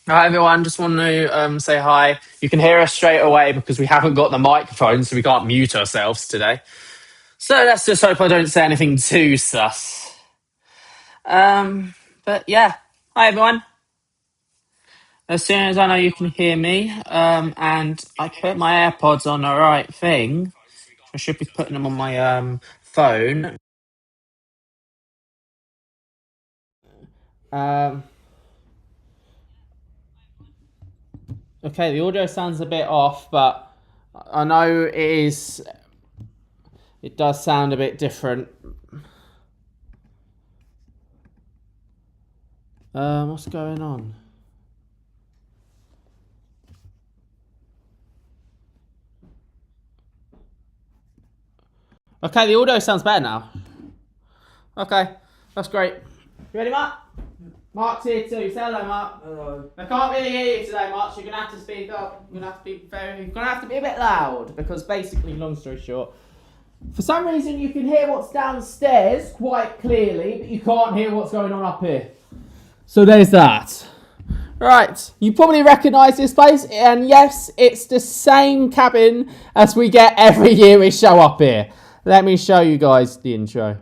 Hi everyone, just want to say hi. You can hear us straight away because we haven't got the microphone, so we can't mute ourselves today. So let's just hope I don't say anything too sus. But yeah, hi everyone. As soon as I know you can hear me, and I put my AirPods on the right thing, I should be putting them on my phone. Um, okay, the audio sounds a bit off, but I know it is. It does sound a bit different. What's going on? Okay, the audio sounds better now. Okay, that's great. You ready, Mark? Mark's here too. Say hello, Mark. Hello. I can't really hear you today, Mark. So you're gonna have to speak up. You're gonna have to be a bit loud because basically, long story short, for some reason you can hear what's downstairs quite clearly, but you can't hear what's going on up here. So there's that. Right, you probably recognise this place, and yes, it's the same cabin as we get every year we show up here. Let me show you guys the intro.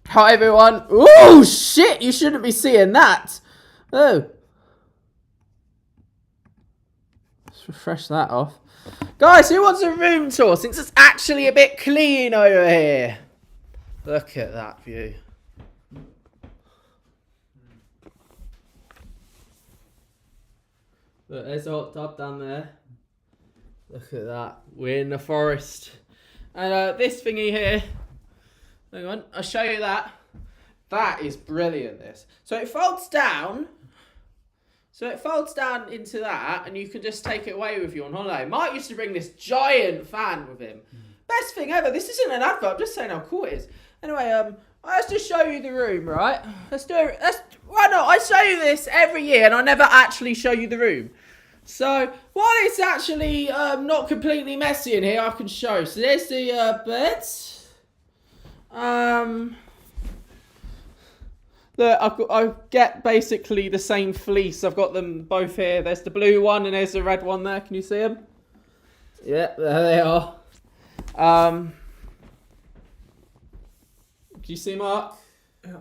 Hi everyone. Oh shit, you shouldn't be seeing that. Oh. Let's refresh that off. Guys, who wants a room tour since it's actually a bit clean over here? Look at that view. Look, there's a hot tub down there. Look at that. We're in the forest. And this thingy here. Hang on, I'll show you that. That is brilliant, this. So it folds down. So it folds down into that, and you can just take it away with you on holiday. Mark used to bring this giant fan with him. Best thing ever. This isn't an advert, I'm just saying how cool it is. Anyway, let's just show you the room, right? Let's do it. Why not? I show you this every year, and I never actually show you the room. So, while it's actually not completely messy in here, I can show. So there's the beds. Look, I get basically the same fleece. I've got them both here. There's the blue one and there's the red one there. Can you see them? Yeah, there they are. Do you see Mark? Yeah.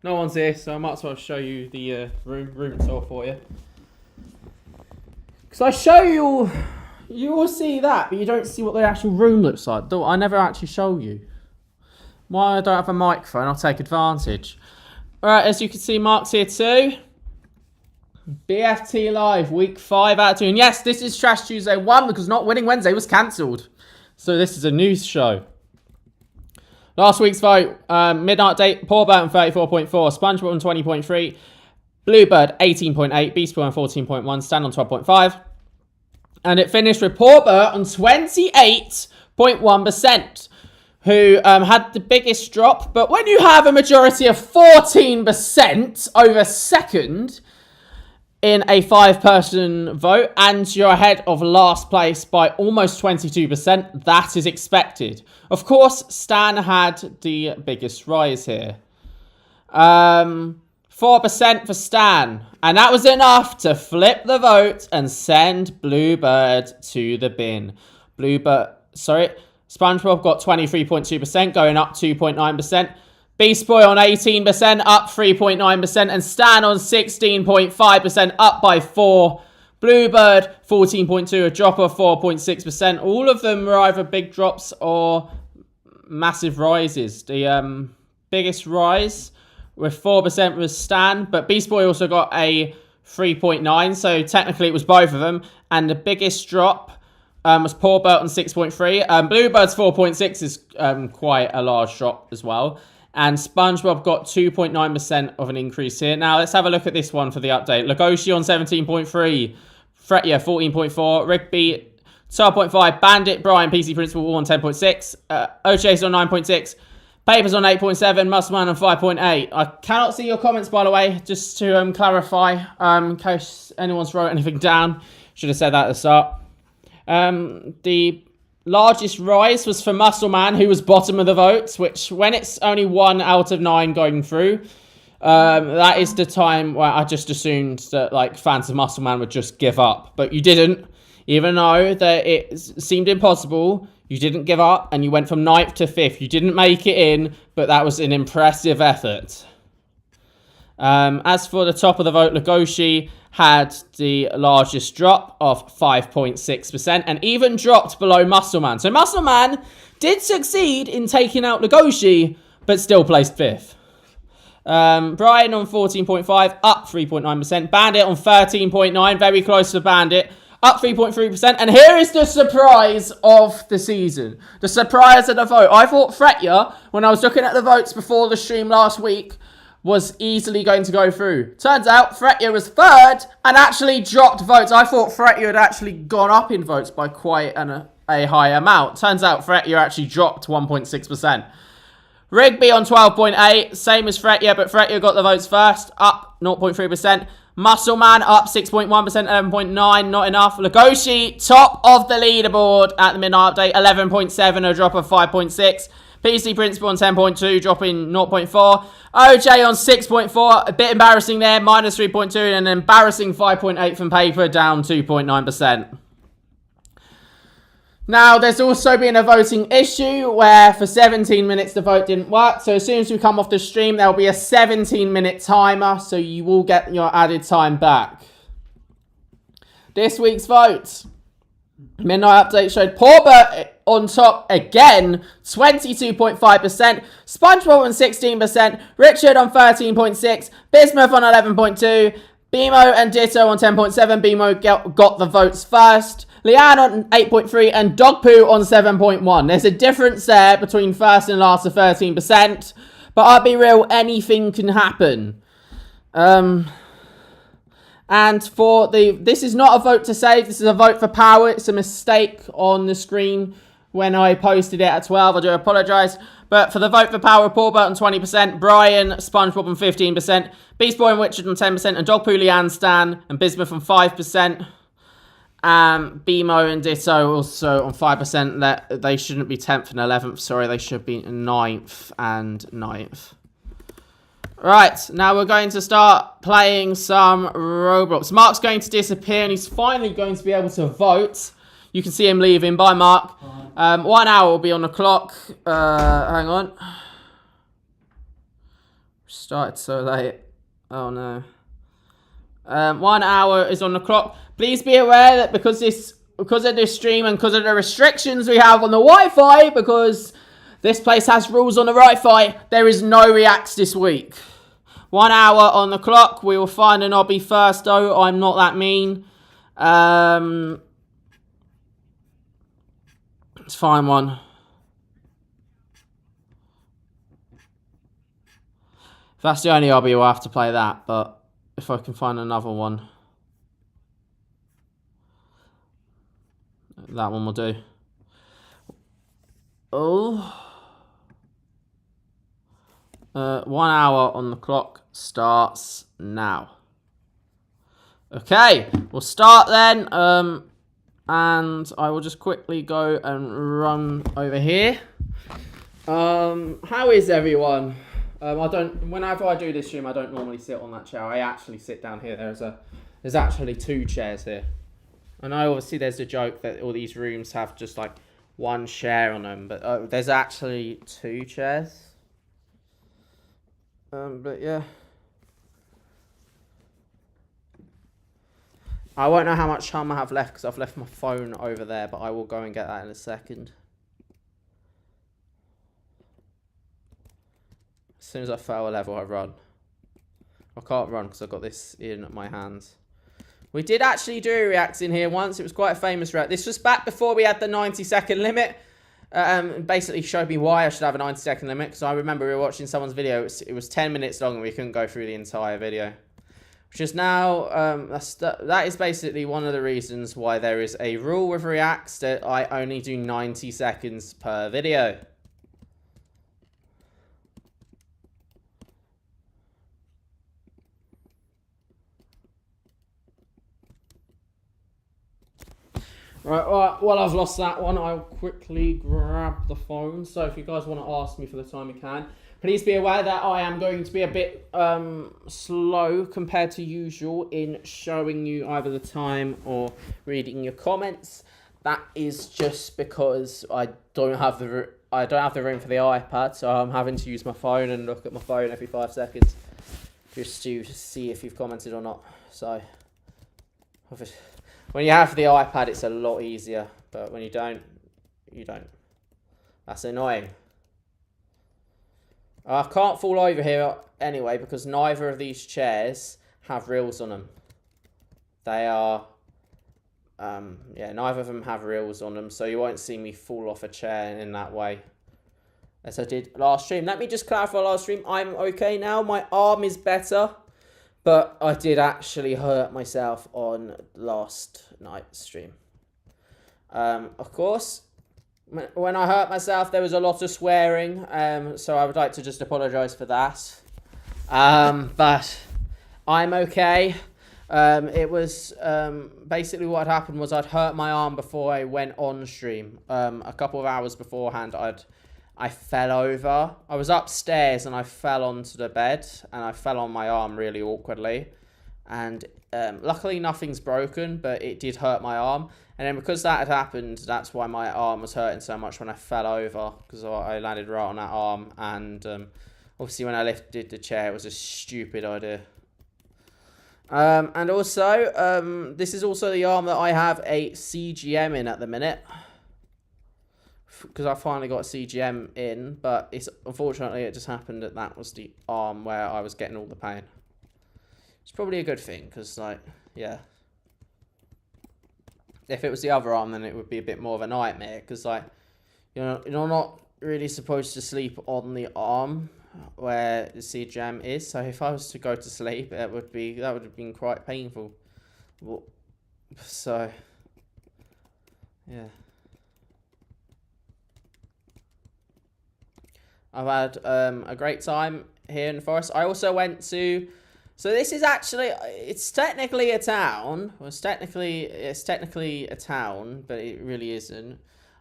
No one's here, so I might as well show you the room tour for you. Because I show you all see that, but you don't see what the actual room looks like. I never actually show you. Why I don't have a microphone, I'll take advantage. Alright, as you can see, Mark's here too. BFT Live, week 5 out of 2. And yes, this is Trash Tuesday 1 because Not Winning Wednesday was cancelled. So this is a news show. Last week's vote, Midnight Date, Poor Bert on 34.4, SpongeBob on 20.3, Bluebird 18.8, Beast Boy on 14.1, Stan on 12.5. And it finished with Poor Bert on 28.1%. Who had the biggest drop. But when you have a majority of 14% over second in a 5-person vote and you're ahead of last place by almost 22%, that is expected. Of course, Stan had the biggest rise here. 4% for Stan. And that was enough to flip the vote and send Bluebird to the bin. SpongeBob got 23.2%, going up 2.9%. Beast Boy on 18%, up 3.9%. And Stan on 16.5%, up by 4. Bluebird, 14.2%, a drop of 4.6%. All of them were either big drops or massive rises. The biggest rise with 4% was Stan, but Beast Boy also got a 3.9%, so technically it was both of them. And the biggest drop was Poor Bert on 6.3. Bluebird's 4.6 is quite a large drop as well. And SpongeBob got 2.9% of an increase here. Now, let's have a look at this one for the update. Legoshi on 17.3. Fretya, 14.4. Rigby, 12.5. Bandit, Brian, PC Principal on 10.6. O'Chase on 9.6. Papers on 8.7, Muscleman on 5.8. I cannot see your comments, by the way, just to clarify, in case anyone's wrote anything down. Should have said that at the start. The largest rise was for Muscleman, who was bottom of the votes, which when it's only 1 out of 9 going through, that is the time where I just assumed that like fans of Muscleman would just give up. But you didn't, even though that it seemed impossible. You didn't give up, and you went from 9th to 5th. You didn't make it in, but that was an impressive effort. As for the top of the vote, Legoshi had the largest drop of 5.6%, and even dropped below Muscleman. So Muscleman did succeed in taking out Legoshi, but still placed 5th. Brian on 14.5, up 3.9%. Bandit on 13.9, very close to Bandit. Up 3.3%, and here is the surprise of the season. The surprise of the vote. I thought Fretya, when I was looking at the votes before the stream last week, was easily going to go through. Turns out Fretya was 3rd and actually dropped votes. I thought Fretya had actually gone up in votes by quite a high amount. Turns out Fretya actually dropped 1.6%. Rigby on 12.8, same as Fretya, but Fretya got the votes first, up 0.3%. Muscleman up 6.1%, 11.9, not enough. Legoshi, top of the leaderboard at the midnight update, 11.7, a drop of 5.6. PC Principal on 10.2, dropping 0.4. OJ on 6.4, a bit embarrassing there, minus 3.2, and an embarrassing 5.8 from Paper, down 2.9%. Now, there's also been a voting issue where for 17 minutes the vote didn't work. So as soon as we come off the stream, there'll be a 17-minute timer, so you will get your added time back. This week's vote. Midnight update showed Pauper on top again, 22.5%. SpongeBob on 16%. Richard on 13.6%. Bismuth on 11.2%. Bimo and Ditto on 10.7%. Bimo got the votes first. Leanne on 8.3% and Dogpoo on 7.1%. There's a difference there between first and last of 13%. But I'll be real, anything can happen. And for this is not a vote to save, this is a vote for power. It's a mistake on the screen when I posted it at 12. I do apologise. But for the vote for power, Paul Burt on 20%, Brian, SpongeBob on 15%, Beast Boy and Richard on 10%, and Dogpoo, Leanne, Stan, and Bismuth on 5%. Bimo and Ditto also on 5%. That they shouldn't be 10th and 11th. Sorry, they should be 9th and 9th. Right, now we're going to start playing some Roblox. Mark's going to disappear and he's finally going to be able to vote. You can see him leaving. Bye, Mark. 1 hour will be on the clock. Hang on. Started so late. Oh, no. 1 hour is on the clock. Please be aware that because of this stream and because of the restrictions we have on the Wi-Fi, because this place has rules on the Wi-Fi, there is no reacts this week. 1 hour on the clock. We will find an obby first, though. I'm not that mean. Let's find one. If that's the only obby, we'll have to play that. But if I can find another one, that one will do. Oh. 1 hour on the clock starts now. Okay, we'll start then. And I will just quickly go and run over here. How is everyone? Whenever I do this stream, I don't normally sit on that chair. I actually sit down here. There's actually 2 chairs here. I know obviously there's a joke that all these rooms have just like 1 chair on them, but there's actually 2 chairs. But yeah. I won't know how much time I have left because I've left my phone over there, but I will go and get that in a second. As soon as I fail a level, I run. I can't run because I've got this in my hands. We did actually do a react in here once. It was quite a famous react. This was back before we had the 90-second limit. Basically showed me why I should have a 90-second limit, because I remember we were watching someone's video. It was 10 minutes long and we couldn't go through the entire video. Which is now, that is basically one of the reasons why there is a rule with reacts that I only do 90 seconds per video. Right, well, I've lost that one. I'll quickly grab the phone. So if you guys want to ask me for the time, you can. Please be aware that I am going to be a bit slow compared to usual in showing you either the time or reading your comments. That is just because I don't have the room for the iPad, so I'm having to use my phone and look at my phone every 5 seconds just to see if you've commented or not. So when you have the iPad, it's a lot easier, but when you don't, you don't. That's annoying. I can't fall over here anyway because neither of these chairs have rails on them. They are, yeah, neither of them have rails on them, so you won't see me fall off a chair in that way as I did last stream. Let me just clarify last stream. I'm okay now. My arm is better, but I did actually hurt myself on last night's stream. Of course, when I hurt myself, there was a lot of swearing, so I would like to just apologise for that. But I'm okay. It was basically what happened was I'd hurt my arm before I went on stream. A couple of hours beforehand, I fell over. I was upstairs and I fell onto the bed and I fell on my arm really awkwardly. And luckily nothing's broken, but it did hurt my arm. And then because that had happened, that's why my arm was hurting so much when I fell over, because I landed right on that arm. And obviously when I lifted the chair, it was a stupid idea. And also, this is also the arm that I have a CGM in at the minute. Because I finally got a CGM in, but unfortunately it just happened that was the arm where I was getting all the pain. It's probably a good thing, because, like, yeah. If it was the other arm, then it would be a bit more of a nightmare, because, like, you're not really supposed to sleep on the arm where the CGM is. So if I was to go to sleep, that would have been quite painful. So, yeah. I've had a great time here in the forest. I also went to... So this is actually... It's technically a town. Well, it's technically a town, but it really isn't.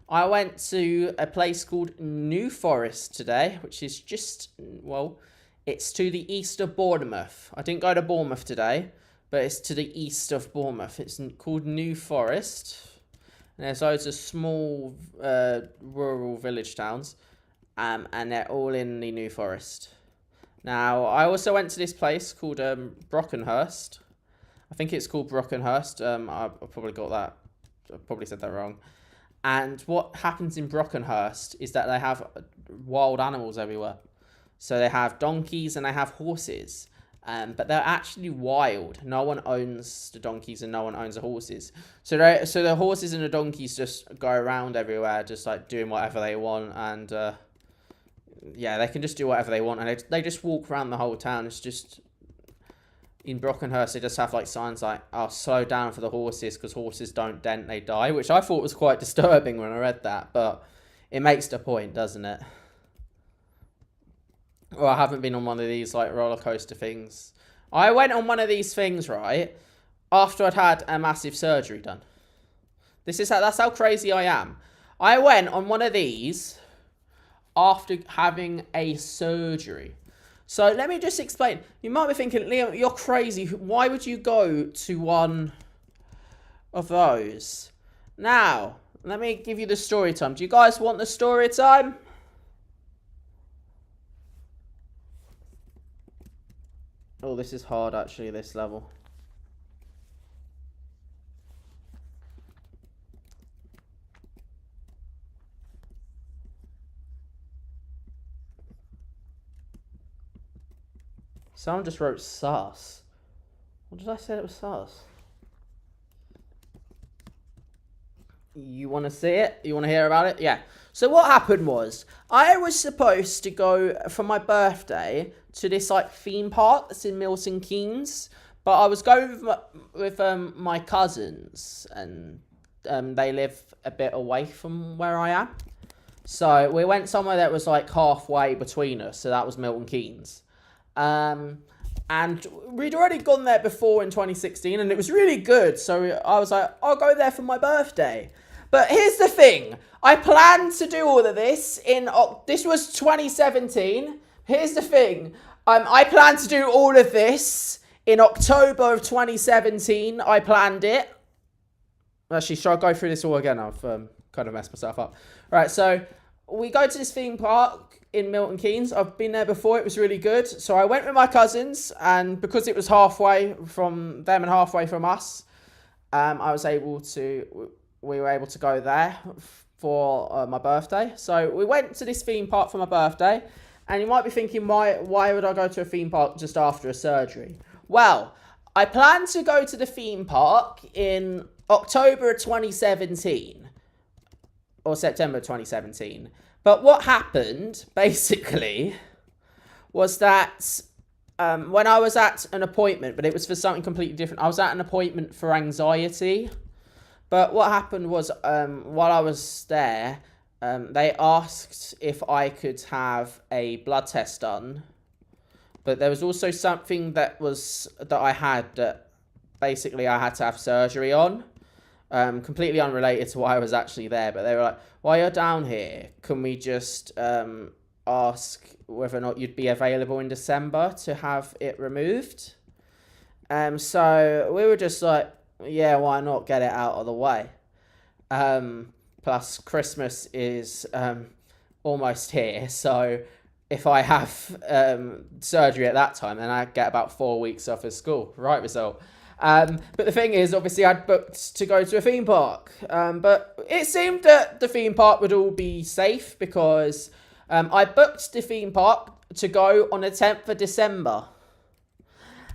I went to a place called New Forest today, which is just... Well, it's to the east of Bournemouth. I didn't go to Bournemouth today, but it's to the east of Bournemouth. It's called New Forest. And there's loads of small rural village towns. And they're all in the New Forest. Now, I also went to this place called Brockenhurst. I think it's called Brockenhurst. I probably got that. I probably said that wrong. And what happens in Brockenhurst is that they have wild animals everywhere. So they have donkeys and they have horses. But they're actually wild. No one owns the donkeys and no one owns the horses. So the horses and the donkeys just go around everywhere, just like doing whatever they want. And yeah, they can just do whatever they want. And they just walk around the whole town. It's just... In Brockenhurst, they just have like signs like, "Oh, slow down for the horses, because horses don't dent, they die," which I thought was quite disturbing when I read that, but it makes the point, doesn't it? Well, I haven't been on one of these like roller coaster things. I went on one of these things, right, after I'd had a massive surgery done. That's how crazy I am. I went on one of these after having a surgery. So let me just explain. You might be thinking, Liam, you're crazy. Why would you go to one of those? Now, let me give you the story time. Do you guys want the story time? Oh, this is hard, actually, this level. Someone just wrote sus. What did I say it was sus? You want to see it? You want to hear about it? Yeah. So what happened was, I was supposed to go for my birthday to this like theme park that's in Milton Keynes, but I was going with my cousins, and they live a bit away from where I am. So we went somewhere that was like halfway between us. So that was Milton Keynes. And we'd already gone there before in 2016, and it was really good. So I was like, I'll go there for my birthday. But here's the thing. I planned to do all of this this was 2017. Here's the thing. I planned to do all of this in October of 2017. I planned it. Actually, should I go through this all again? I've kind of messed myself up. Right, so we go to this theme park in Milton Keynes. I've been there before. It was really good. So I went with my cousins, and because it was halfway from them and halfway from us, we were able to go there for my birthday. So we went to this theme park for my birthday, and you might be thinking, why would I go to a theme park just after a surgery? Well, I planned to go to the theme park in October of 2017 or September 2017. But what happened, basically, was that when I was at an appointment, but it was for something completely different. I was at an appointment for anxiety. But what happened was, while I was there, they asked if I could have a blood test done. But there was also something that I had that basically I had to have surgery on. Completely unrelated to why I was actually there, but they were like, while you're down here, can we just ask whether or not you'd be available in December to have it removed? So we were just like, yeah, why not get it out of the way? Plus, Christmas is almost here, so if I have surgery at that time, then I get about 4 weeks off of school. Right result. But the thing is, obviously, I'd booked to go to a theme park. But it seemed that the theme park would all be safe because I booked the theme park to go on the 10th of December.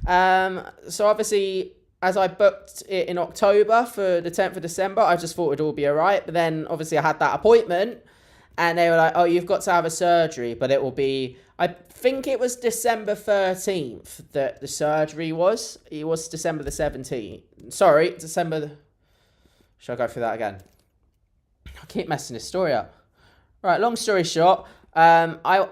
So obviously, as I booked it in October for the 10th of December, I just thought it would all be all right. But then, obviously, I had that appointment. And they were like, oh, you've got to have a surgery. But it will be, I think it was December 13th that the surgery was. It was December the 17th. Sorry, Should I go through that again? I keep messing this story up. Right, long story short. I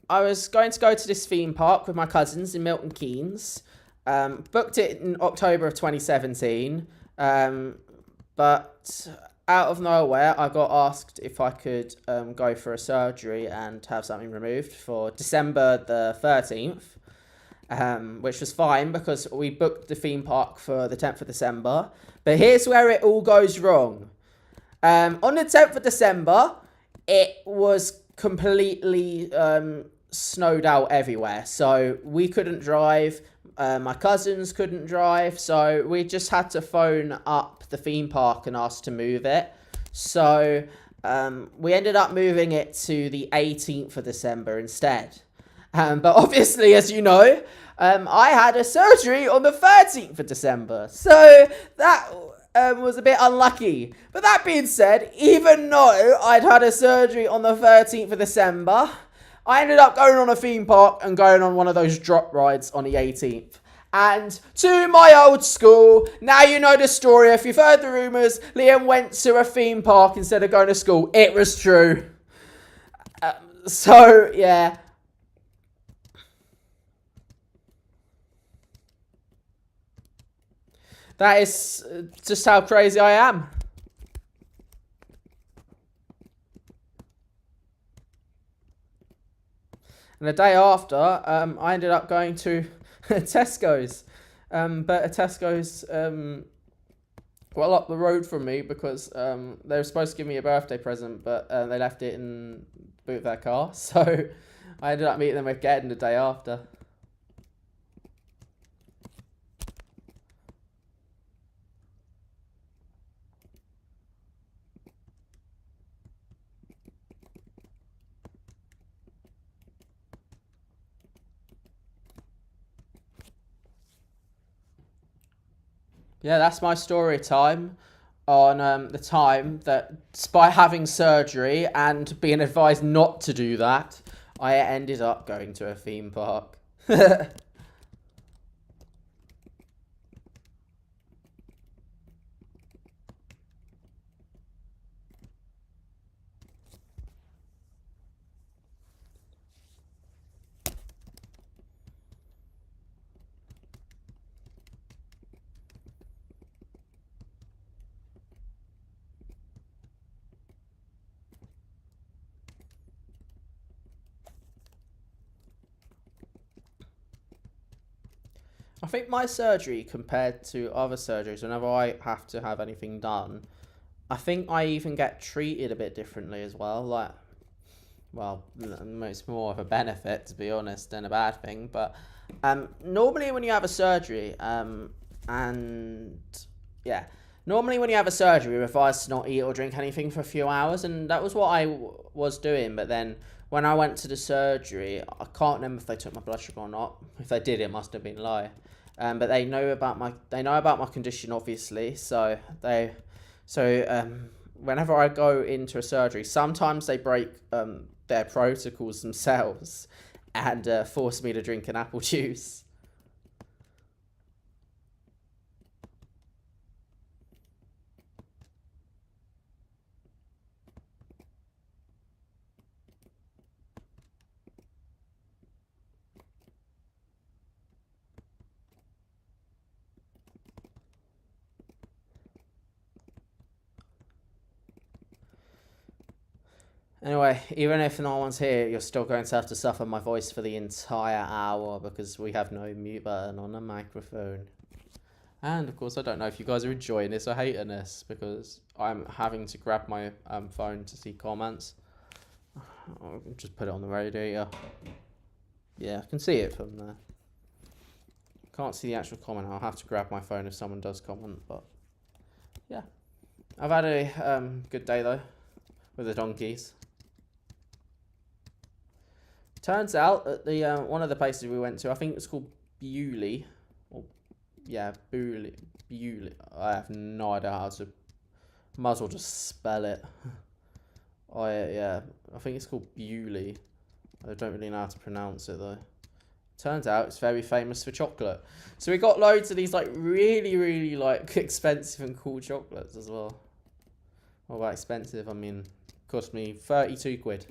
was going to go to this theme park with my cousins in Milton Keynes. Booked it in October of 2017. But out of nowhere, I got asked if I could go for a surgery and have something removed for December the 13th, which was fine because we booked the theme park for the 10th of December. But here's where it all goes wrong. On the 10th of December, it was completely snowed out everywhere. So we couldn't drive. My cousins couldn't drive, so we just had to phone up the theme park and ask to move it. So we ended up moving it to the 18th of December instead. But obviously, as you know, I had a surgery on the 13th of December. So that was a bit unlucky. But that being said, even though I'd had a surgery on the 13th of December, I ended up going on a theme park and going on one of those drop rides on the 18th. And to my old school, now you know the story. If you've heard the rumours, Liam went to a theme park instead of going to school. It was true. So, yeah. That is just how crazy I am. And the day after, I ended up going to Tesco's. But a Tesco's well up the road from me because they were supposed to give me a birthday present, but they left it in the boot of their car. So I ended up meeting them again the day after. Yeah, that's my story time on the time that, despite having surgery and being advised not to do that, I ended up going to a theme park. I think my surgery compared to other surgeries, whenever I have to have anything done, I think I even get treated a bit differently as well. Like, well, it's more of a benefit, to be honest, than a bad thing. But normally when you have a surgery, and yeah, normally when you have a surgery, you're advised to not eat or drink anything for a few hours, and that was what I was doing. But then when I went to the surgery, I can't remember if they took my blood sugar or not. If they did, it must have been low. But they know about my condition, obviously. So whenever I go into a surgery, sometimes they break their protocols themselves and force me to drink an apple juice. Anyway, even if no one's here, you're still going to have to suffer my voice for the entire hour because we have no mute button on the microphone. And of course, I don't know if you guys are enjoying this or hating this because I'm having to grab my phone to see comments. I'll just put it on the radiator. Yeah, I can see it from there. Can't see the actual comment. I'll have to grab my phone if someone does comment, but yeah. I've had a good day though with the donkeys. Turns out at the one of the places we went to, I think it's called Bewley. Yeah, Bewley. I have no idea how to. Might as well just spell it. I think it's called Bewley. I don't really know how to pronounce it though. Turns out it's very famous for chocolate. So we got loads of these like really like expensive and cool chocolates as well. Well, by expensive, I mean cost me 32 quid.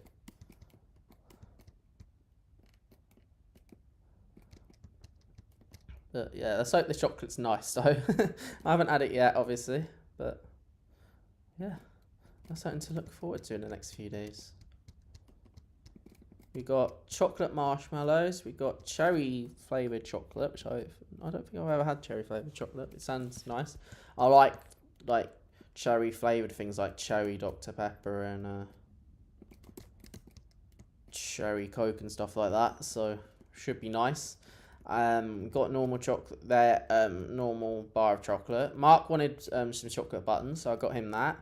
But yeah, let's hope the chocolate's nice. So I haven't had it yet, obviously, but yeah, that's something to look forward to in the next few days. We got chocolate marshmallows. We got cherry flavored chocolate, which I don't think I've ever had cherry flavored chocolate. It sounds nice. I like cherry flavored things like cherry Dr. Pepper and cherry Coke and stuff like that. So should be nice. Got normal chocolate there, normal bar of chocolate. Mark wanted some chocolate buttons, so I got him that.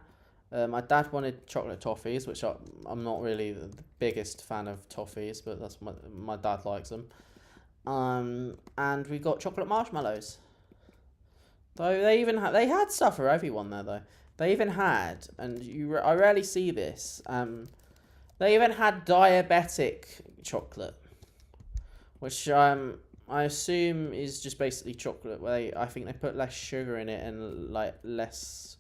My dad wanted chocolate toffees, which I'm not really the biggest fan of toffees, but that's my dad likes them. And we got chocolate marshmallows. Though they had stuff for everyone there though. They even had, and I rarely see this. They even had diabetic chocolate, which I assume is just basically chocolate where I think they put less sugar in it and like less.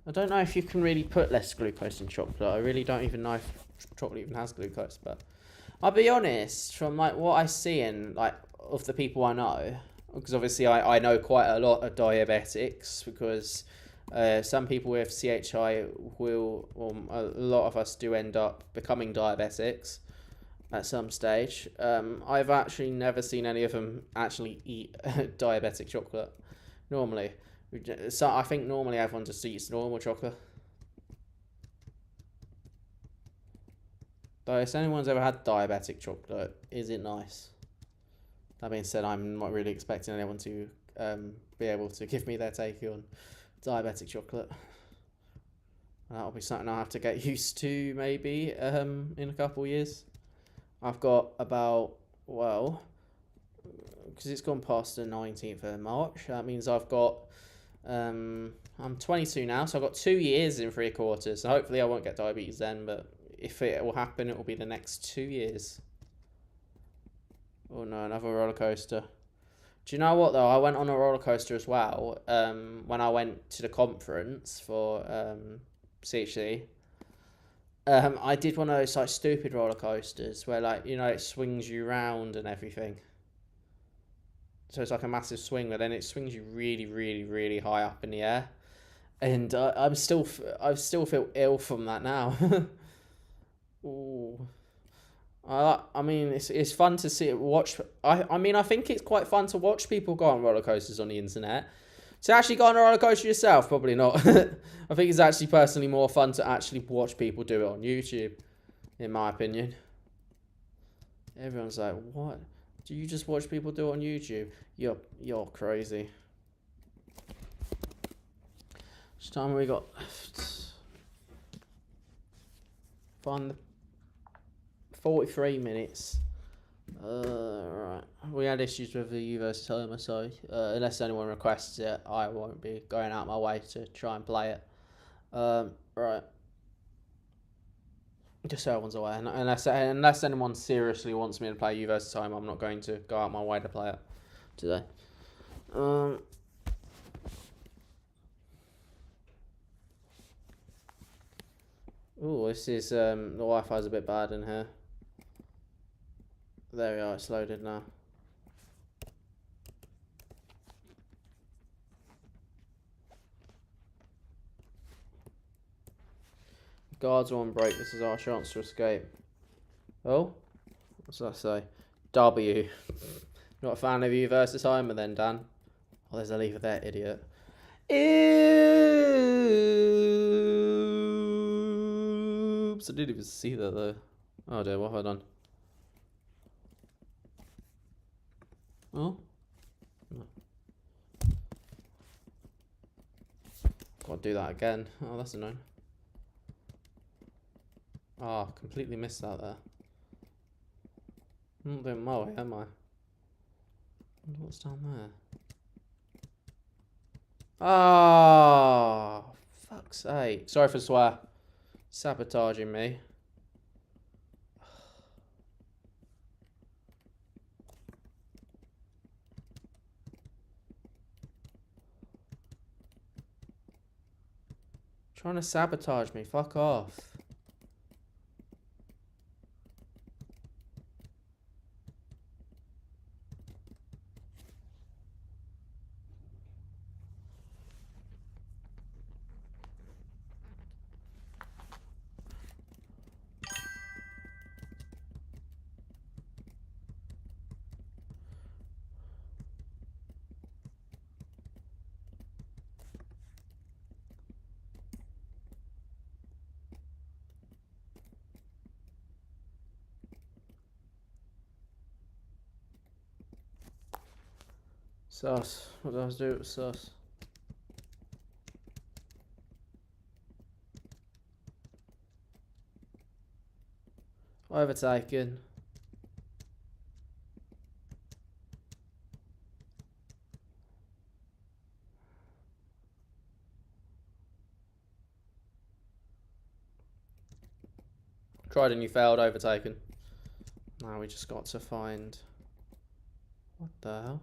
I don't know if you can really put less glucose in chocolate. I really don't even know if chocolate even has glucose, but I'll be honest, from like what I see in like of the people I know, because obviously I know quite a lot of diabetics because some people with CHI will, or a lot of us do end up becoming diabetics at some stage. I've actually never seen any of them actually eat diabetic chocolate normally. So I think normally everyone just eats normal chocolate. Though if anyone's ever had diabetic chocolate, is it nice? That being said, I'm not really expecting anyone to be able to give me their take on diabetic chocolate. That'll be something I'll have to get used to maybe in a couple of years. I've got about, well, because it's gone past the 19th of March, that means I've got, I'm 22 now, so I've got 2 years and 3/4, so hopefully I won't get diabetes then, but if it will happen, it will be the next 2 years. Oh no, another roller coaster. Do you know what though? I went on a roller coaster as well when I went to the conference for CHC. I did one of those like stupid roller coasters where like, you know, it swings you round and everything. So it's like a massive swing, but then it swings you really high up in the air. And I still feel ill from that now. Ooh. I mean, it's fun to see watch. I mean, I think it's quite fun to watch people go on roller coasters on the internet. To actually go on a roller coaster yourself, probably not. I think it's actually personally more fun to actually watch people do it on YouTube, in my opinion. Everyone's like, what? Do you just watch people do it on YouTube? You're crazy. Which time have we got left? Fun. 43 minutes. Right. We had issues with the U versus Homer, so unless anyone requests it, I won't be going out my way to try and play it. Right. Just so everyone's aware. Unless anyone seriously wants me to play U versus Homer, I'm not going to go out my way to play it today. Oh, this is the Wi-Fi's a bit bad in here. There we are, it's loaded now. Guards are on break, this is our chance to escape. Oh? What's that say? W. Not a fan of you versus Homer then, Dan? Oh, there's a lever there, idiot. Oops, I didn't even see that though. Oh dear, what have I done? Oh? No. Gotta do that again. Oh, that's annoying. Oh, completely missed that there. I'm not doing my way, am I? What's down there? Oh, fuck's sake. Sorry for swear. Sabotaging me. Trying to sabotage me. Fuck off. Sus. What did I do with sus? Overtaken. Tried and you failed, overtaken. Now we just got to find... What the hell?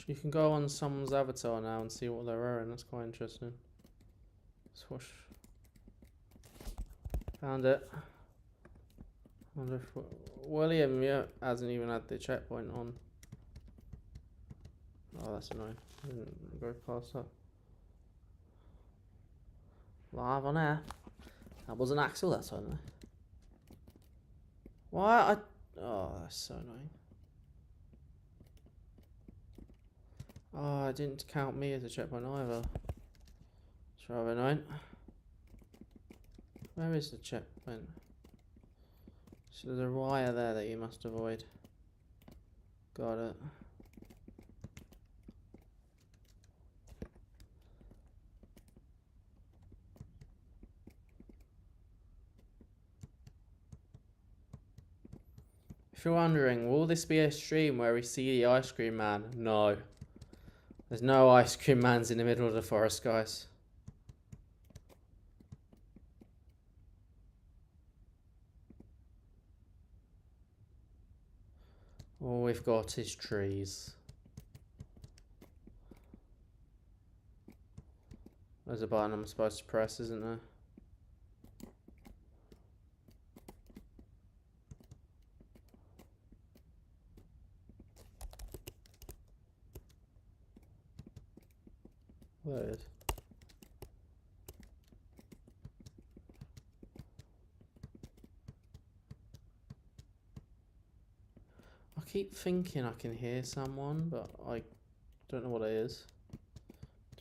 You can go on someone's avatar now and see what they're wearing. That's quite interesting. Swoosh. Found it. Wonder if William hasn't even had the checkpoint on. Oh, that's annoying. I didn't go past that. Live on air. That wasn't Axel that time though. Why? Oh, that's so annoying. Oh, it didn't count me as a checkpoint either. It's rather annoying. Where is the checkpoint? So there's a wire there that you must avoid. Got it. If you're wondering, will this be a stream where we see the ice cream man? No. There's no ice cream mans in the middle of the forest, guys. All we've got is trees. There's a button I'm supposed to press, isn't there? keep thinking I can hear someone, but I don't know what it is.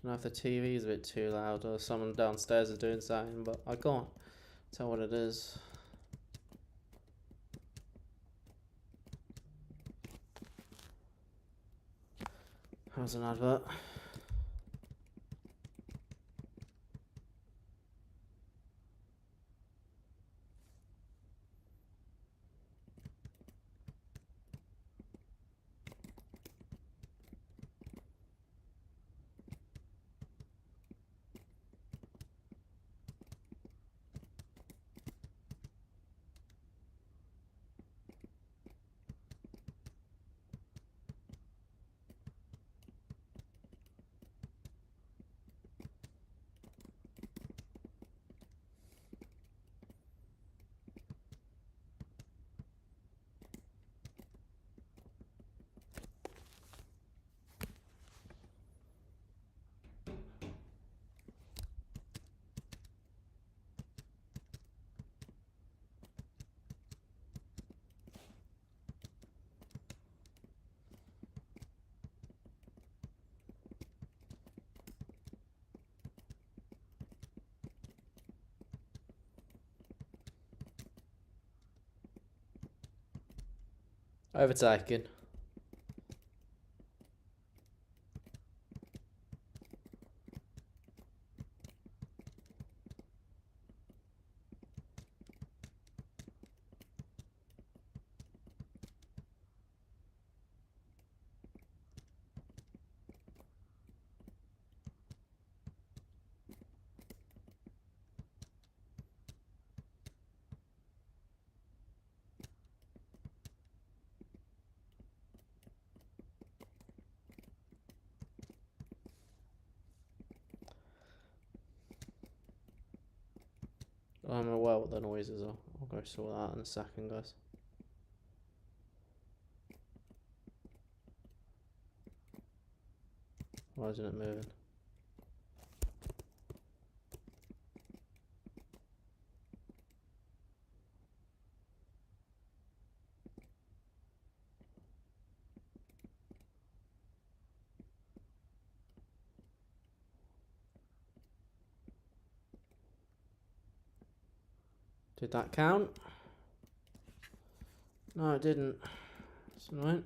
Don't know if the TV is a bit too loud or someone downstairs is doing something, but I can't tell what it is. How's an advert? Overtaken. I'm aware what the noises are. I'll go sort that out in a second, guys. Why isn't it moving? Did that count? No, it didn't. That's annoying.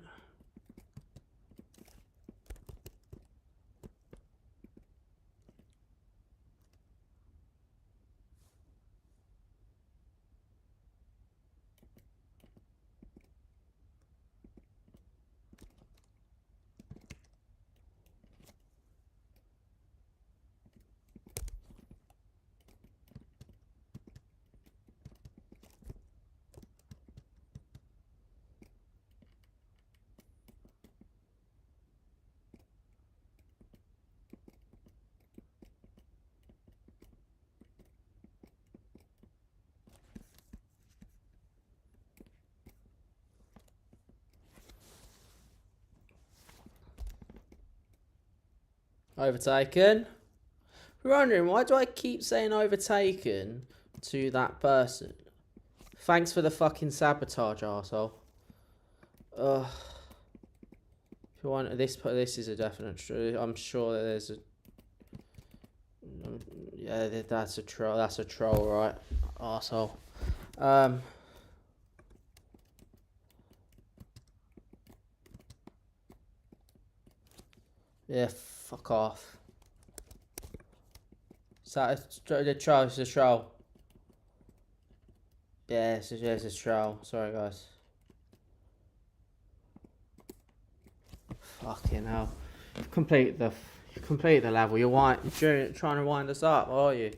Overtaken. We're wondering, why do I keep saying overtaken to that person? Thanks for the fucking sabotage, arsehole. Ugh. If you want this is a definite true. I'm sure that there's a. Yeah, that's a troll. That's a troll, right? Arsehole. Yeah, fuck off. The troll, it's a troll. Yeah, it's a troll. Sorry, guys. Fucking hell. Complete the level. You're trying to wind us up, are you?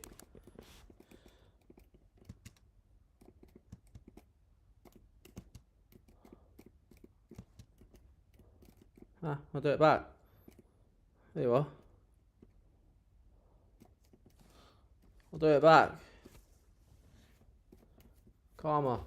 Ah, I'll do it back. There you are. I'll do it back. Karma.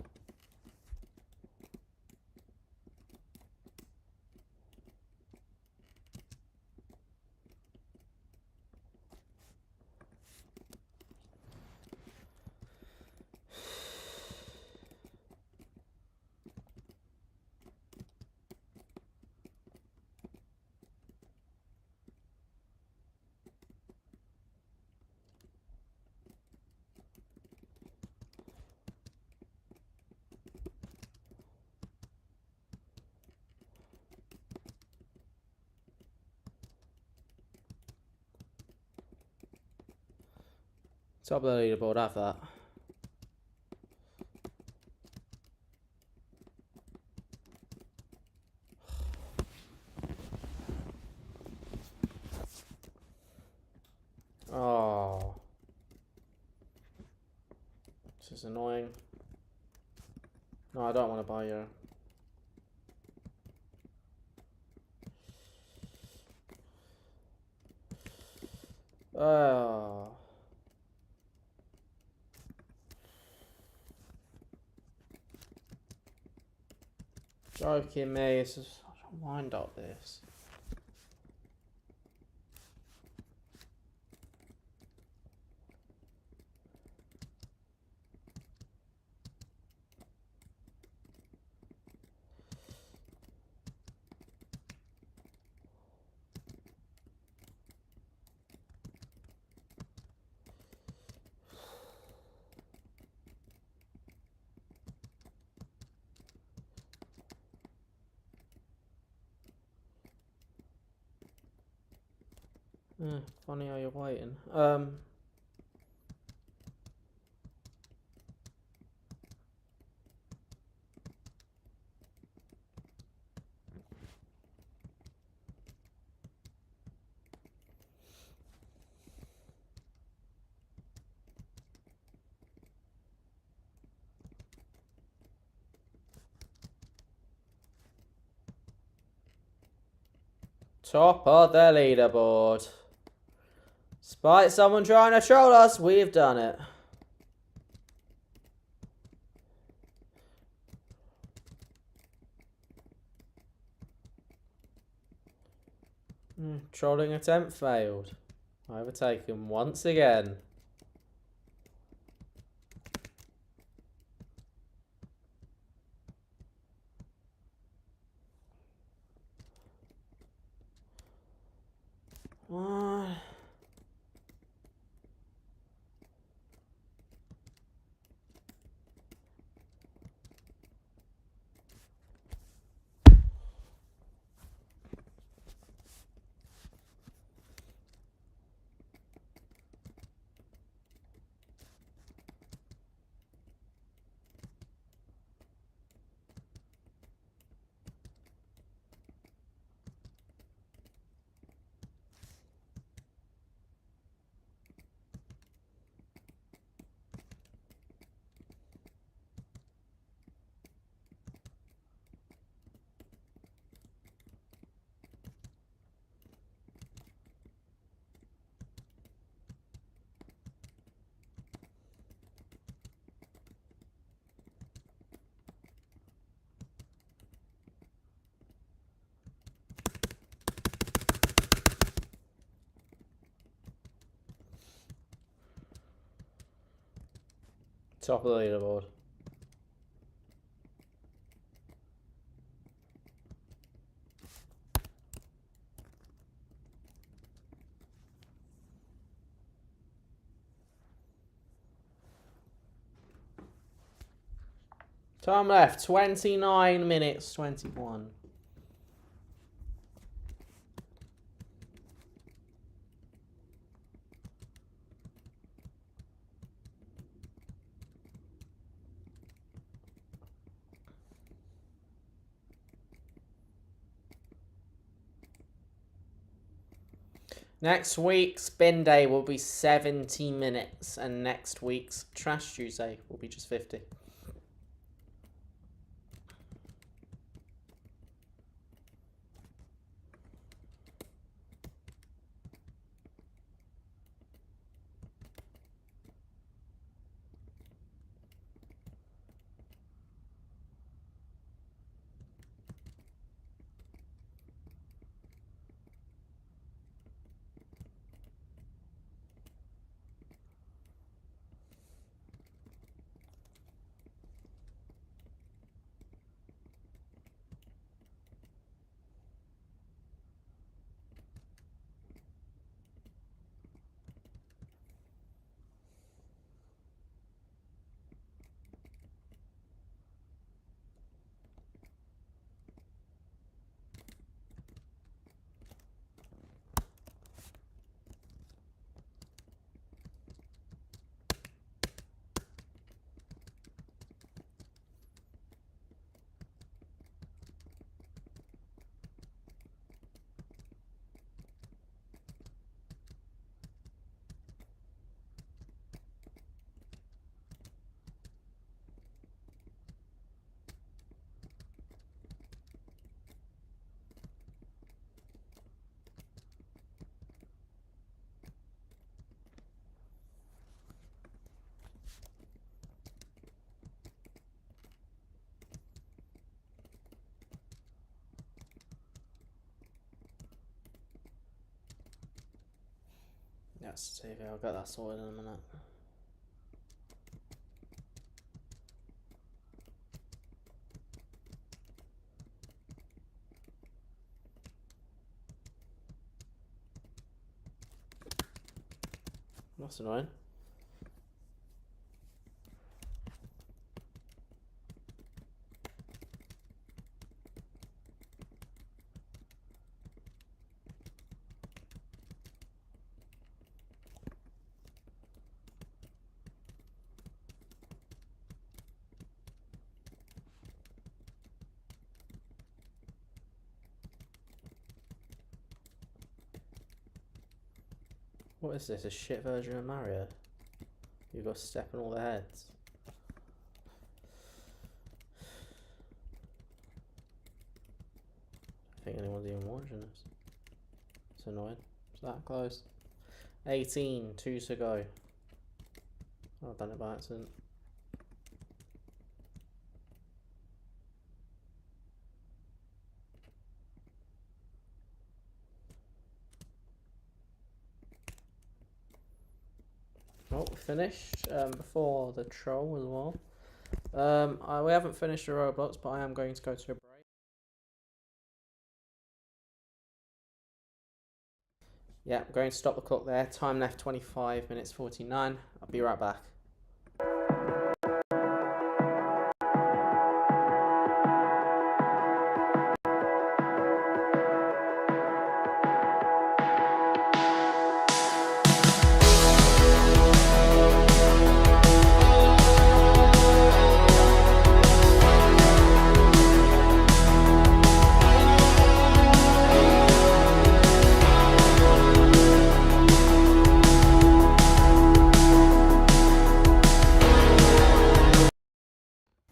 Top of the leaderboard, have that. Oh. This is annoying. No, I don't want to buy you. Oh. Joking me, it's just wind up this. Funny how you're waiting. Top of the leaderboard. Despite someone trying to troll us, we've done it. Trolling attempt failed. Overtaken once again. What? Top of the leaderboard. Time left, 29 minutes, 21. Next week's bin day will be 70 minutes, and next week's trash Tuesday will be just 50. Yes, TV. I'll get that sorted in a minute. That's annoying. What is this? A shit version of Mario? You've got to step on all the heads. I don't think anyone's even watching this. It's annoying. It's that close. 18, 2 to go. Oh, I've done it by accident. Oh, finished before the troll as well. We haven't finished the Roblox, but I am going to go to a break. Yeah, I'm going to stop the clock there. Time left 25 minutes 49. I'll be right back.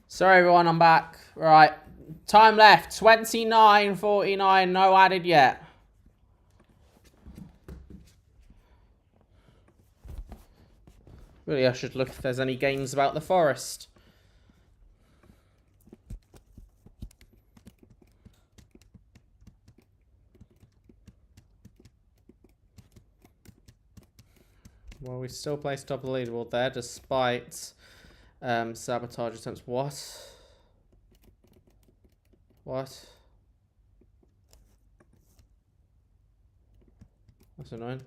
Sorry everyone, I'm back. Right, time left 29:49. No added yet. Really, I should look if there's any games about the forest. Well, we still placed top of the leaderboard there, despite sabotage attempts. What? What? That's annoying.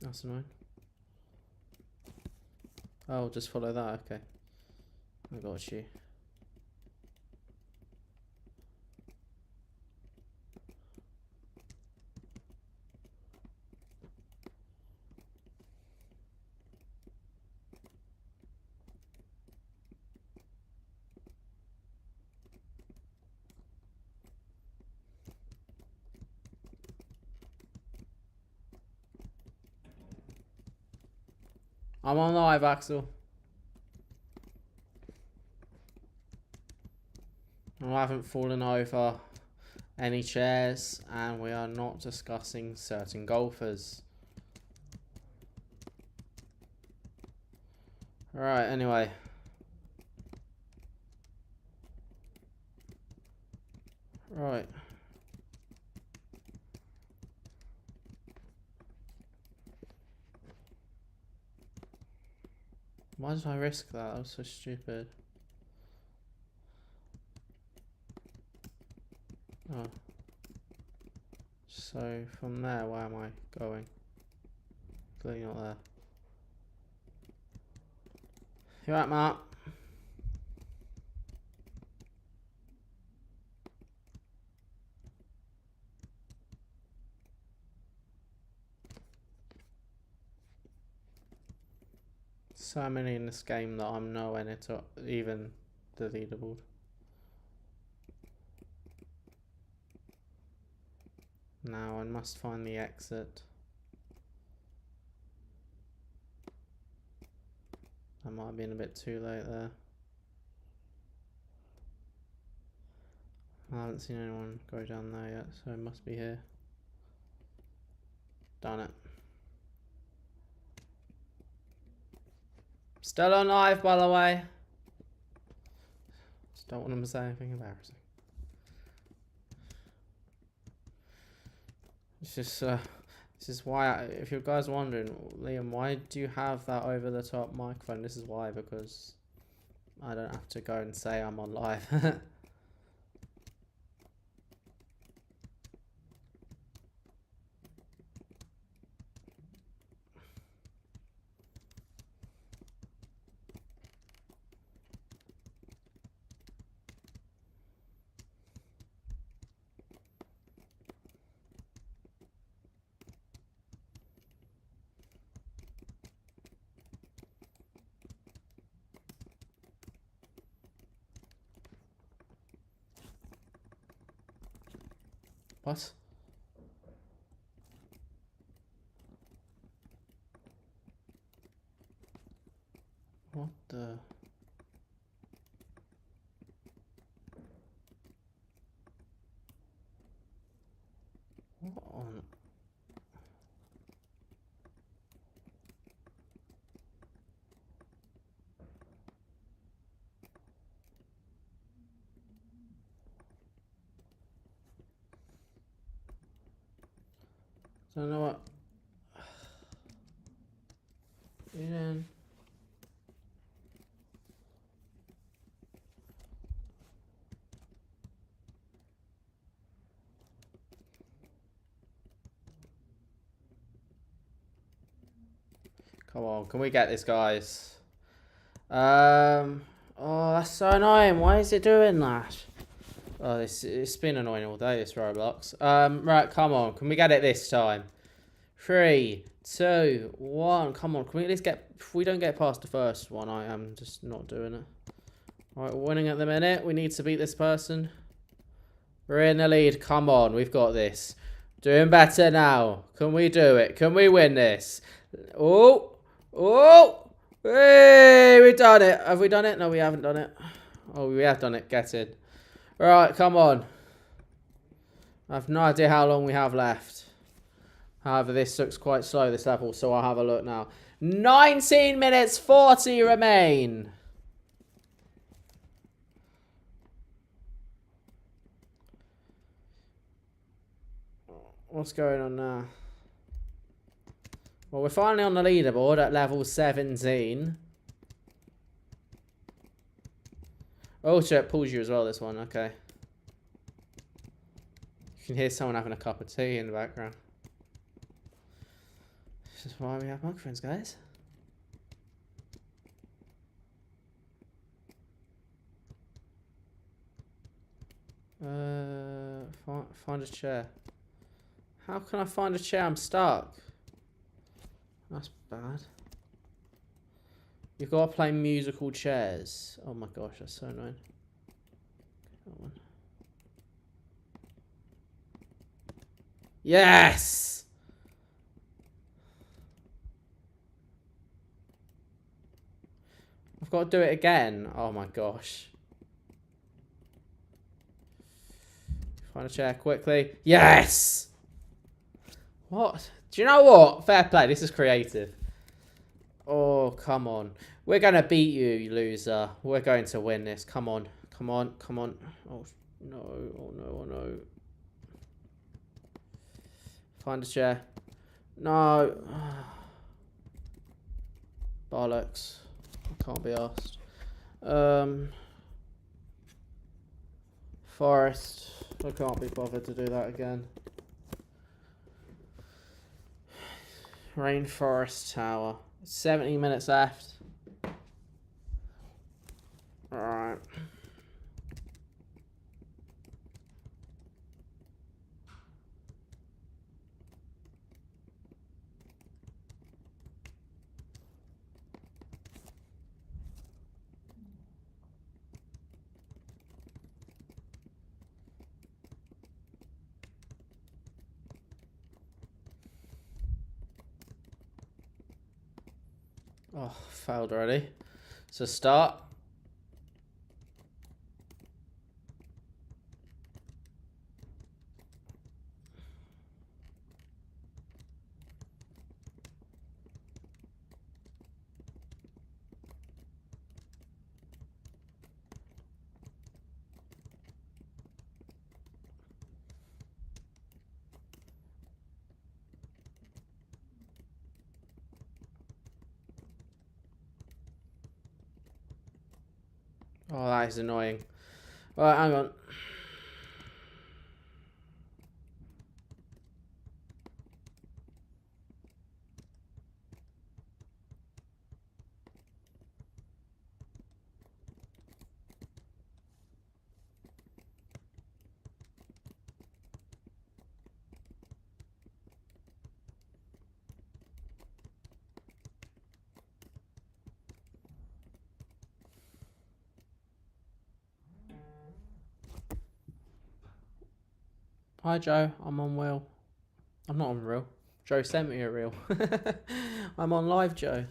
That's annoying. Oh, just follow that, okay. I got you. I'm on live, Axel. I haven't fallen over any chairs, and we are not discussing certain golfers. Alright, anyway. Right. Why did I risk that? That was so stupid. Oh. Just So from there, where am I going? Clearly not there. You right, Mark? So many in this game that I'm nowhere near to even the leaderboard. Now I must find the exit. I might have been a bit too late there. I haven't seen anyone go down there yet, so it must be here. Done it. Still on live, by the way. Just don't want them to say anything embarrassing. It's just, this is why, if you guys are wondering, Liam, why do you have that over the top microphone? This is why, because I don't have to go and say I'm on live. What? What the? What on? Don't know what. Ian. Come on, can we get this, guys? Oh, that's so annoying. Why is it doing that? Oh, it's been annoying all day, this Roblox. Right, come on. Can we get it this time? 3, 2, 1. Come on, can we at least get... If we don't get past the first one, I am just not doing it. Alright, we're winning at the minute. We need to beat this person. We're in the lead. Come on, we've got this. Doing better now. Can we do it? Can we win this? Oh! Oh! Hey! We've done it. Have we done it? No, we haven't done it. Oh, we have done it. Get in. Right, come on. I have no idea how long we have left. However, this looks quite slow, this level, so I'll have a look now. 19 minutes 40 remain. What's going on now? Well, we're finally on the leaderboard at level 17. Oh, so it pulls you as well, this one. Okay. You can hear someone having a cup of tea in the background. This is why we have microphones, guys. Find a chair. How can I find a chair? I'm stuck. That's bad. You've got to play musical chairs. Oh my gosh, that's so annoying. That one. Yes! I've got to do it again. Oh my gosh. Find a chair quickly. Yes! What? Do you know what? Fair play. This is creative. Oh, come on. We're going to beat you, you loser. We're going to win this. Come on. Come on. Come on. Oh, no. Oh, no. Oh, no. Find a chair. No. Bollocks. I can't be asked. Forest. I can't be bothered to do that again. Rainforest Tower. 70 minutes left. Alright. Oh, failed already. So start. Oh, that is annoying. Right, hang on. Hi, Joe. I'm on Wheel. I'm not on Reel. Joe sent me a Reel. I'm on live, Joe.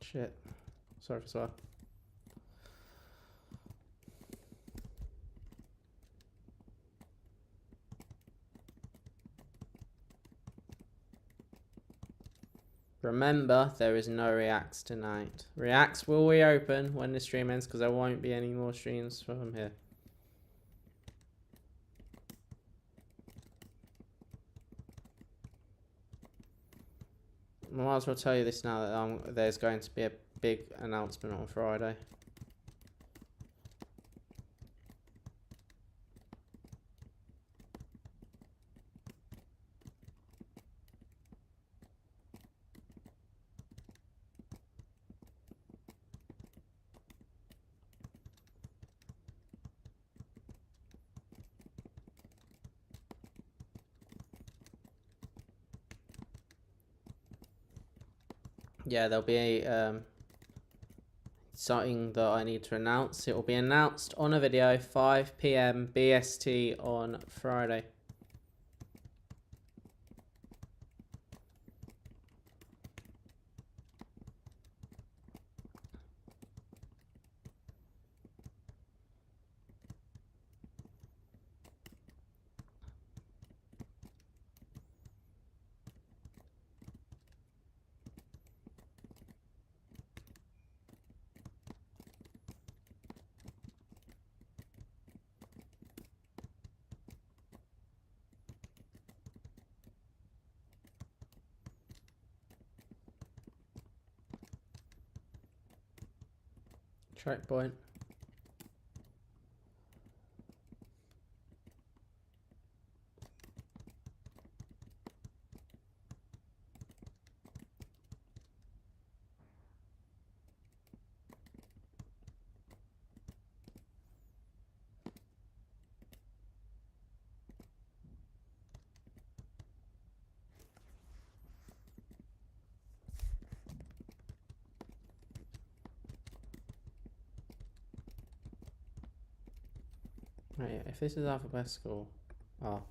Shit. Sorry for swear. Remember, there is no Reacts tonight. Reacts will reopen when the stream ends because there won't be any more streams from here. I might as well tell you this now that there's going to be a big announcement on Friday. Yeah, there'll be something that I need to announce. It will be announced on a video, 5 PM BST on Friday. Track point. Right, if this is alphabetical, oh.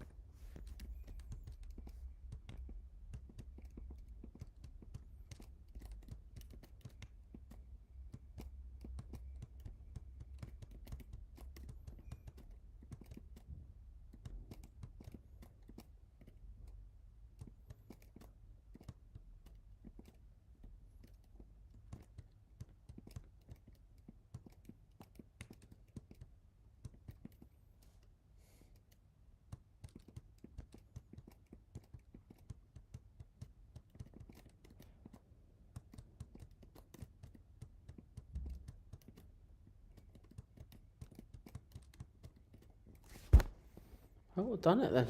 Oh, done it then.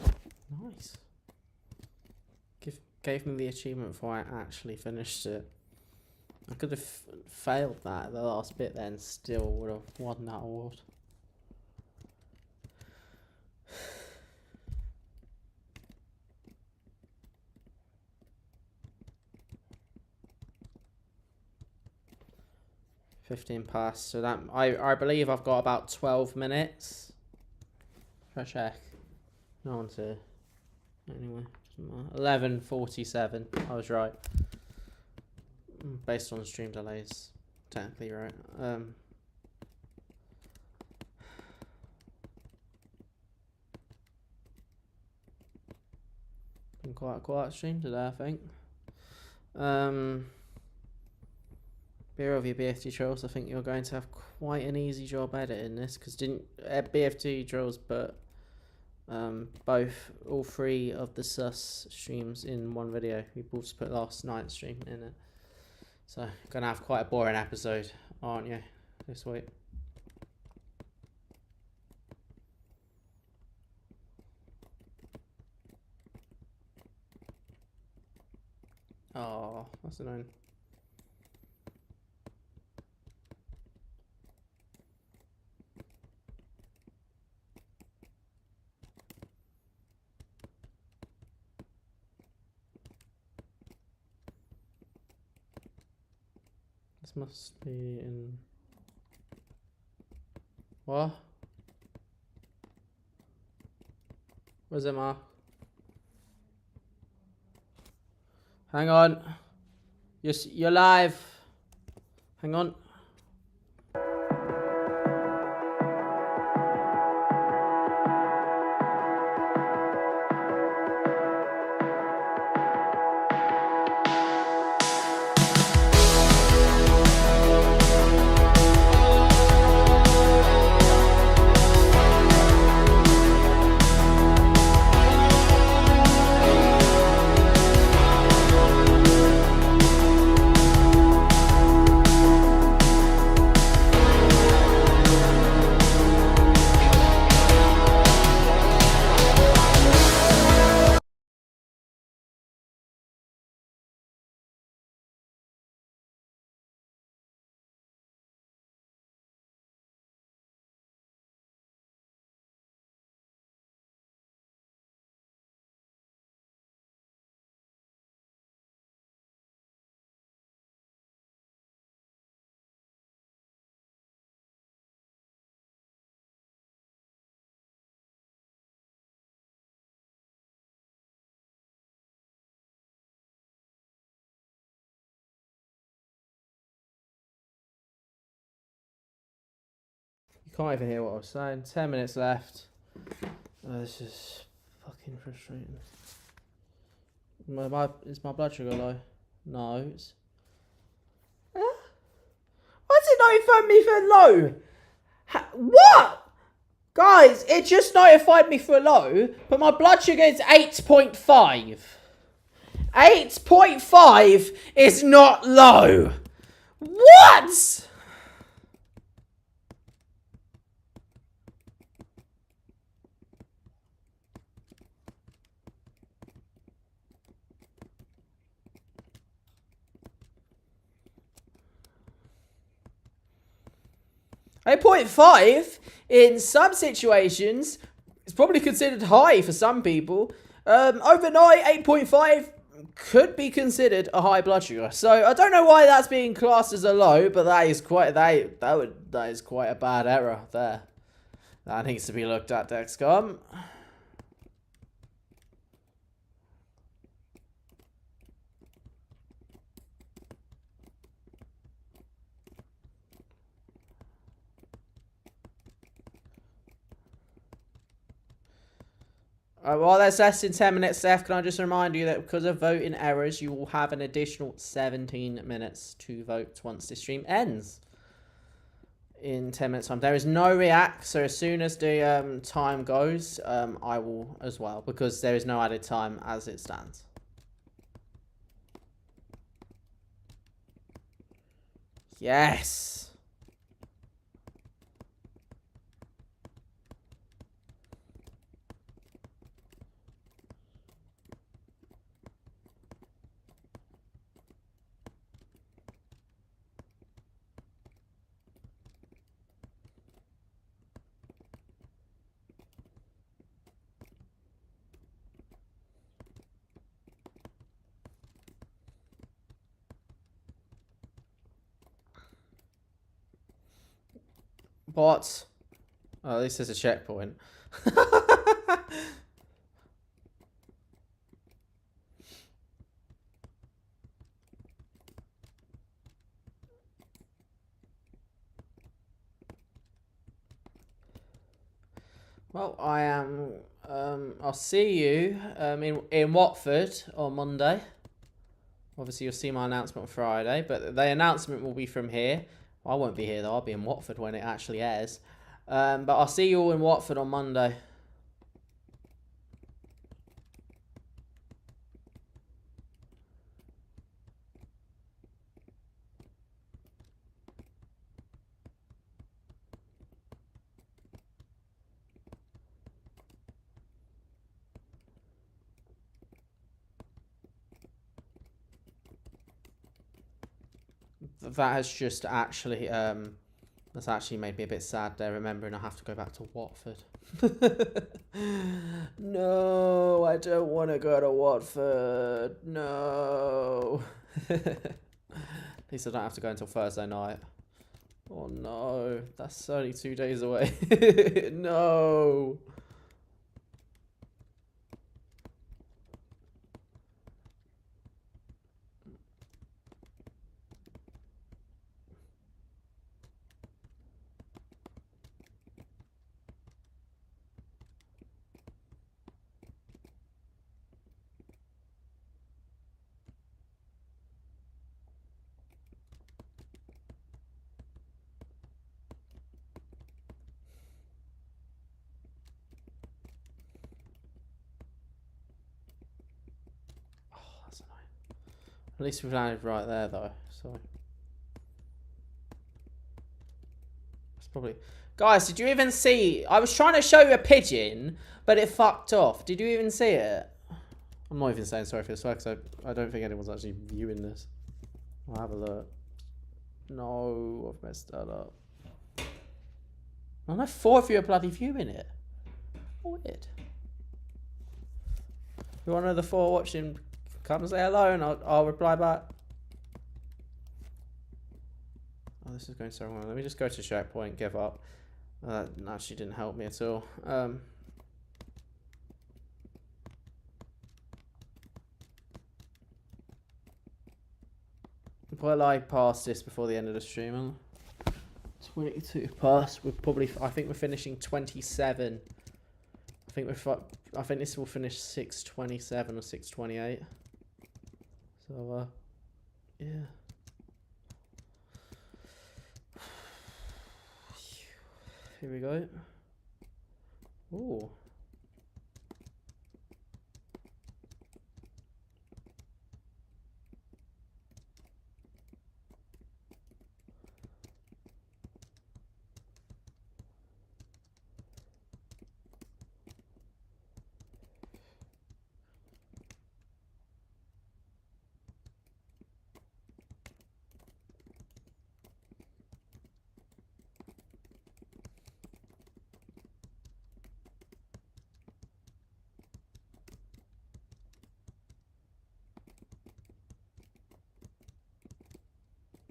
Nice. Gave me the achievement before I actually finished it. I could have failed that at the last bit then, still would have won that award. $15 past, so that I believe I've got about 12 minutes. Try check. No one's here. Anyway, 11:47. I was right. Based on stream delays, technically right. Been quite a quiet stream today, I think. Beer of your BFT trolls, I think you're going to have quite an easy job editing this, because didn't BFT trolls put all three of the sus streams in one video. We both put last night's stream in it, so gonna have quite a boring episode, aren't you, this week? Oh, that's annoying. This must be in... What? Where's it, Mark? Hang on. You're live. Hang on. You can't even hear what I was saying. 10 minutes left. Oh, this is fucking frustrating. Is my blood sugar low? No. It's... Why does it notify me for low? What? Guys, it just notified me for low, but my blood sugar is 8.5. 8.5 is not low. What? 8.5 in some situations is probably considered high for some people. Overnight, 8.5 could be considered a high blood sugar. So I don't know why that's being classed as a low, but that is quite that is quite a bad error there. That needs to be looked at, Dexcom. While there's less than 10 minutes left, can I just remind you that because of voting errors, you will have an additional 17 minutes to vote once this stream ends. In 10 minutes time. There is no react, so as soon as the time goes, I will as well, because there is no added time as it stands. Yes! What? Oh, at least there's a checkpoint. Well, I am. I'll see you in Watford on Monday. Obviously, you'll see my announcement on Friday, but the announcement will be from here. I won't be here though. I'll be in Watford when it actually airs. But I'll see you all in Watford on Monday. That has just actually that's actually made me a bit sad there, remembering I have to go back to Watford. No, I don't want to go to Watford. No. At least I don't have to go until Thursday night. Oh no, that's only 2 days away. No. That's annoying. At least we've landed right there though, so it's probably... Guys, did you even see? I was trying to show you a pigeon, but it fucked off. Did you even see it? I'm not even saying sorry for this because I don't think anyone's actually viewing this. I'll have a look. No, I've messed that up. I know 4 of you are bloody viewing it. Weird. If one of the 4 watching, come and say hello and I'll reply back. Oh, this is going so wrong. Let me just go to checkpoint, give up. That actually didn't help me at all. Will I pass this before the end of the stream? 22 pass. We're probably. I think we're finishing 27. I think this will finish 6:27 or 6:28. So yeah. Here we go. Ooh.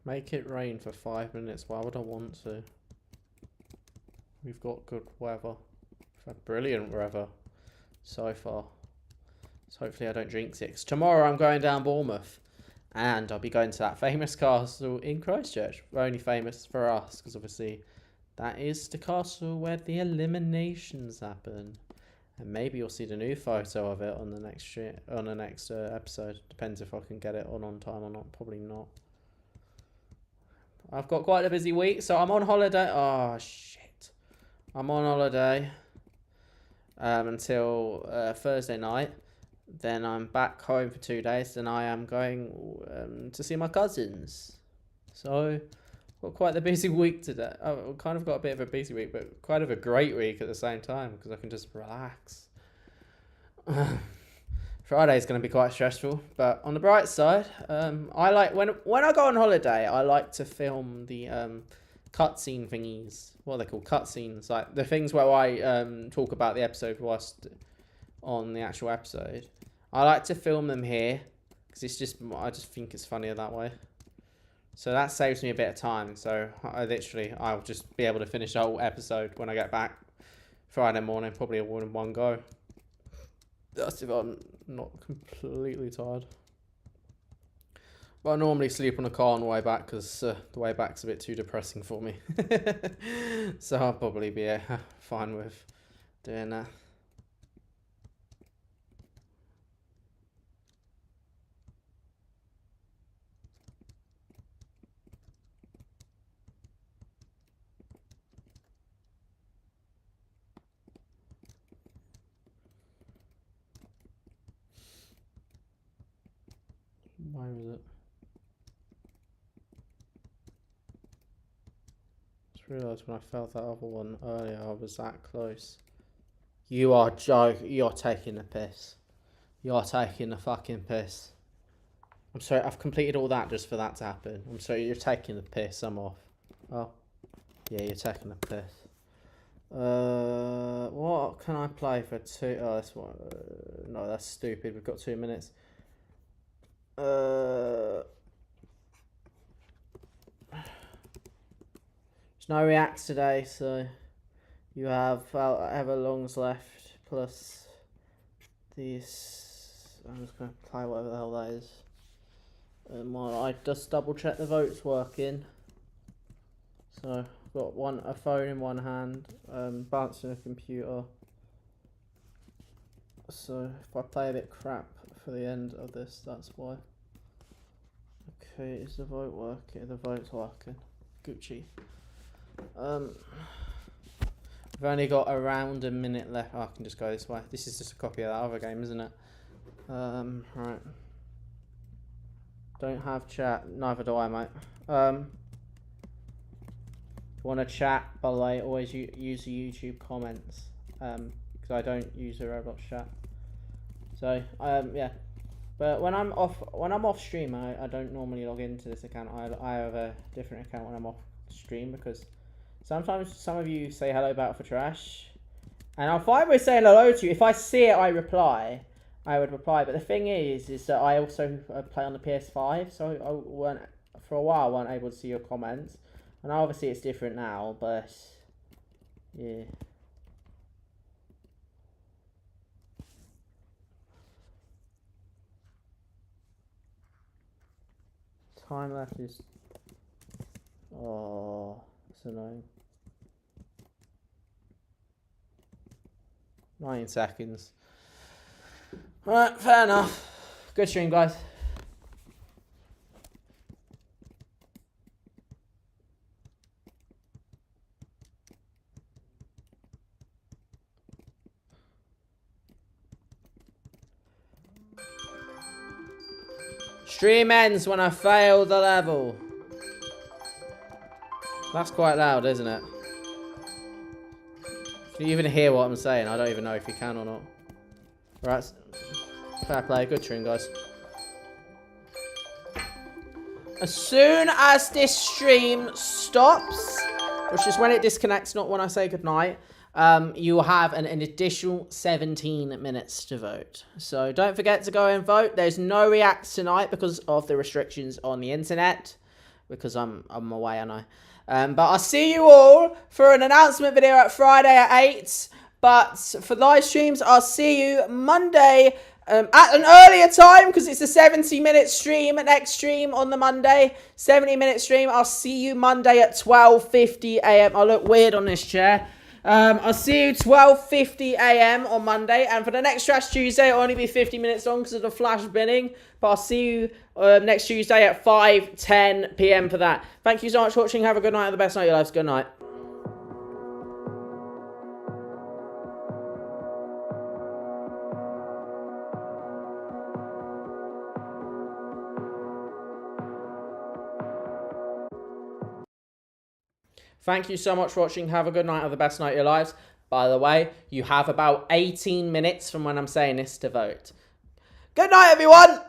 Make it rain for 5 minutes. Why would I want to? We've got good weather. We've had brilliant weather so far. So hopefully I don't jinx it. 'Cause tomorrow I'm going down Bournemouth. And I'll be going to that famous castle in Christchurch. Only famous for us. Because obviously that is the castle where the eliminations happen. And maybe you'll see the new photo of it on the next episode. Depends if I can get it on time or not. Probably not. I've got quite a busy week, so I'm on holiday. Oh, shit. I'm on holiday until Thursday night. Then I'm back home for 2 days. Then I am going to see my cousins. So, got quite the busy week today. I've kind of got a bit of a busy week, but quite of a great week at the same time because I can just relax. Friday's going to be quite stressful, but on the bright side, I like when I go on holiday, I like to film the cutscene thingies. What are they called? Cutscenes, like the things where I talk about the episode whilst on the actual episode. I like to film them here because I just think it's funnier that way. So that saves me a bit of time. So I'll just be able to finish the whole episode when I get back Friday morning, probably all in one go. That's if I'm not completely tired. But I normally sleep on the car on the way back because the way back's a bit too depressing for me. So I'll probably be fine with doing that. Why was it? Just realised when I felt that other one earlier, I was that close. You are joking. You're taking the piss. You're taking the fucking piss. I'm sorry, I've completed all that just for that to happen. I'm sorry, you're taking the piss. I'm off. Oh. Yeah, you're taking the piss. What can I play for 2? Oh, that's one. No, that's stupid. We've got 2 minutes. There's no reacts today, so you have however long's left plus these. I'm just gonna play whatever the hell that is. And while I just double check the votes working. So I've got a phone in one hand, bouncing a computer. So if I play a bit crap for the end of this, that's why. Okay, is the vote working? The vote's working. Gucci. We've only got around a minute left. Oh, I can just go this way. This is just a copy of that other game, isn't it? Right. Don't have chat. Neither do I, mate. If you want to chat, by the way, always use the YouTube comments. Because I don't use the Roblox chat. So, yeah. But when I'm off stream, I don't normally log into this account. I have a different account when I'm off stream because sometimes some of you say hello Battle for Trash, and I'm fine with saying hello to you. If I see it, I would reply. But the thing is that I also play on the PS5, so for a while I weren't able to see your comments, and obviously it's different now. But yeah. Time left is... Oh, that's annoying. 9 seconds. Alright, fair enough. Good stream, guys. Stream ends when I fail the level. That's quite loud, isn't it? Can you even hear what I'm saying? I don't even know if you can or not. Right. Fair play. Good stream, guys. As soon as this stream stops, which is when it disconnects, not when I say goodnight, you will have an additional 17 minutes to vote. So don't forget to go and vote. There's no reacts tonight because of the restrictions on the internet. Because I'm away, aren't I? But I'll see you all for an announcement video at Friday at 8. But for live streams, I'll see you Monday at an earlier time because it's a 70-minute stream. Next stream on the Monday, 70-minute stream. I'll see you Monday at 12:50 AM. I look weird on this chair. I'll see you 12:50 AM on Monday, and for the next Trash Tuesday, it'll only be 50 minutes long because of the flash binning. But I'll see you next Tuesday at 5:10 PM for that. Thank you so much for watching. Have a good night and the best night of your lives. Good night. Thank you so much for watching. Have a good night or the best night of your lives. By the way, you have about 18 minutes from when I'm saying this to vote. Good night, everyone!